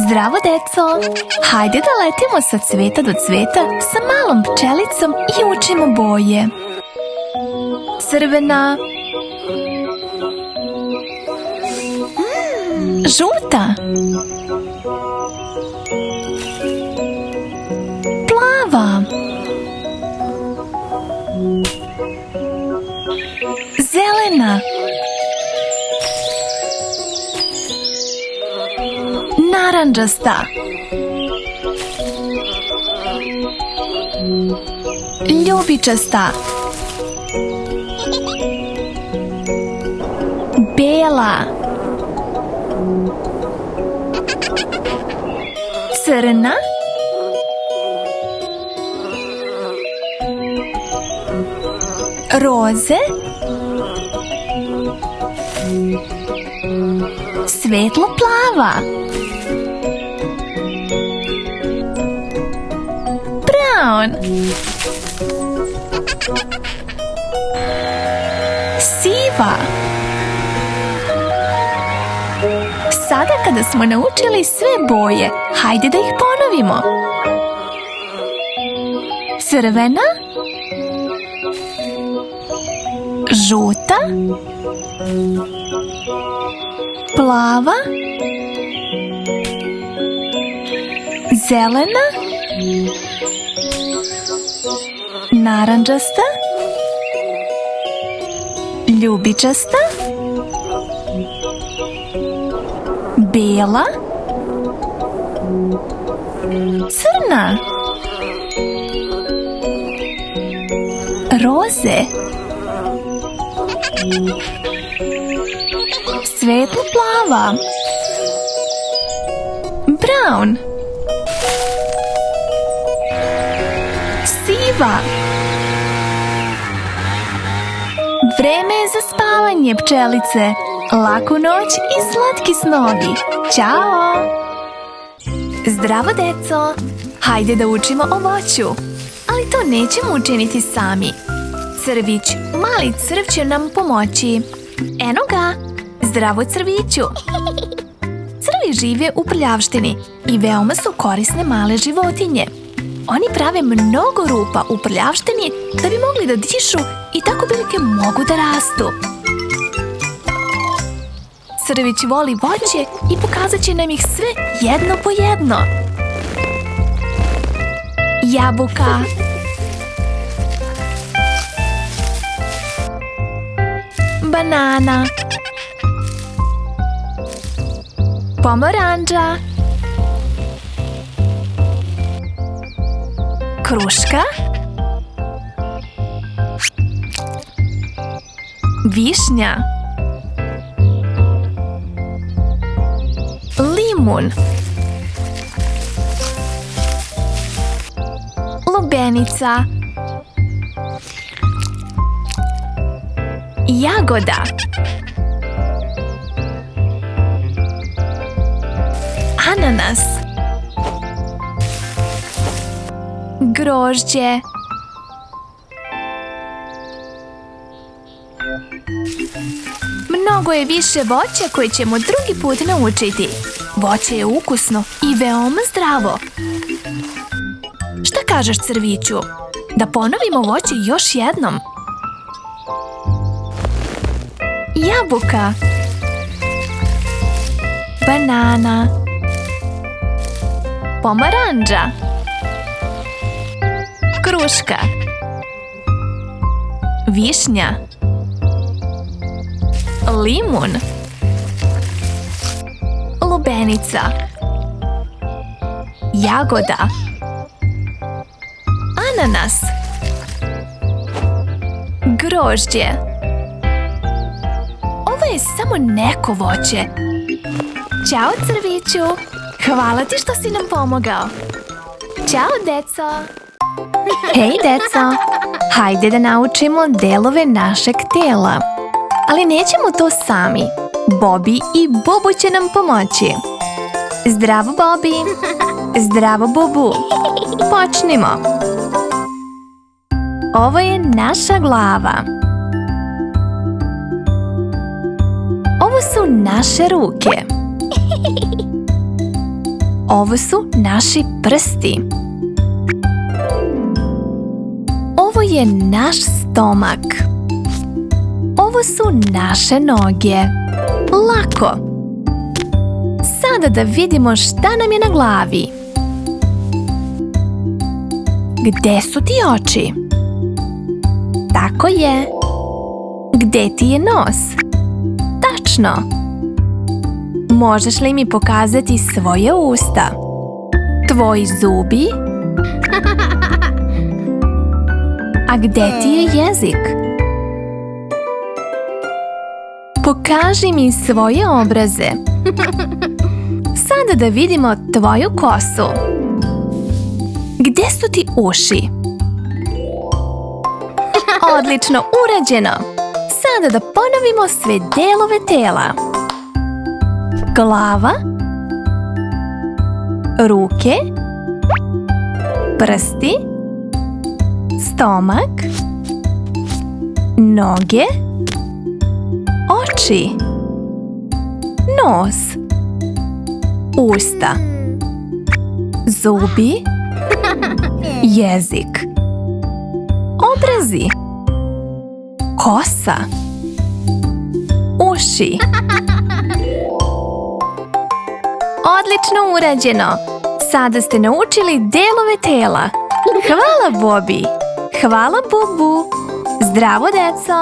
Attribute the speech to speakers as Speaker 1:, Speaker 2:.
Speaker 1: Zdravo, deco! Hajde da letimo sa cveta do cveta sa malom pčelicom i učimo boje. Crvena, žuta, plava, zelena, narandžasta, ljubičasta, bela, crna, roze, svetlo plava, brown, siva. Sada kada smo naučili sve boje, hajde da ih ponovimo. Crvena, žuta, plava, zelena, narandžasta, ljubičasta, bela, crna, roze, svetlo plava, brown, siva. Vreme je za spavanje, pčelice. Laku noć i slatki snovi. Ćao! Zdravo, deco! Hajde da učimo o voću. Ali to nećemo učiniti sami. Crvić, mali crv će nam pomoći. Eno ga! Zdravo, crviću! Crvi žive u prljavštini i veoma su korisne male životinje. Oni prave mnogo rupa u prljavštini da bi mogli da dišu i tako biljke mogu da rastu. Crvić voli voće i pokazat će nam ih sve jedno po jedno. Jabuka, banana, pomorandža, kruška, višnja, limun, lubenica, jagoda, ananas, grožđe, mnogo je više voća koje ćemo drugi put naučiti. Voće je ukusno i veoma zdravo. Šta kažeš, crviću? Da ponovimo voće još jednom. Jabuka, banana, pomorandža, kruška, višnja, limun, lubenica, jagoda, ananas, grožđe. Ovo je samo neko voće. Ćao, crviću! Hvala ti što si nam pomogao. Ćao, deco! Hej, deco! Hajde da naučimo delove našeg tela. Ali nećemo to sami. Bobi i Bubu će nam pomoći. Zdravo, Bobi! Zdravo, Bubu! Počnimo! Ovo je naša glava. Ovo su naše ruke. Ovo su naši prsti. Ovo je naš stomak. Ovo su naše noge. Lako. Sada da vidimo šta nam je na glavi. Gde su ti oči? Tako je. Gde ti je nos? Tačno. Možeš li mi pokazati svoje usta? Tvoji zubi? A gde ti je jezik? Pokaži mi svoje obraze. Sada da vidimo tvoju kosu. Gde su ti uši? Odlično urađeno! Sada da ponovimo sve delove tela. Glava, ruke, prsti, stomak, noge, oči, nos, usta, zubi, jezik, obrazi, kosa, uši. Odlično urađeno! Sada ste naučili delove tela. Hvala, Bobi! Hvala, Bubu! Zdravo, deco!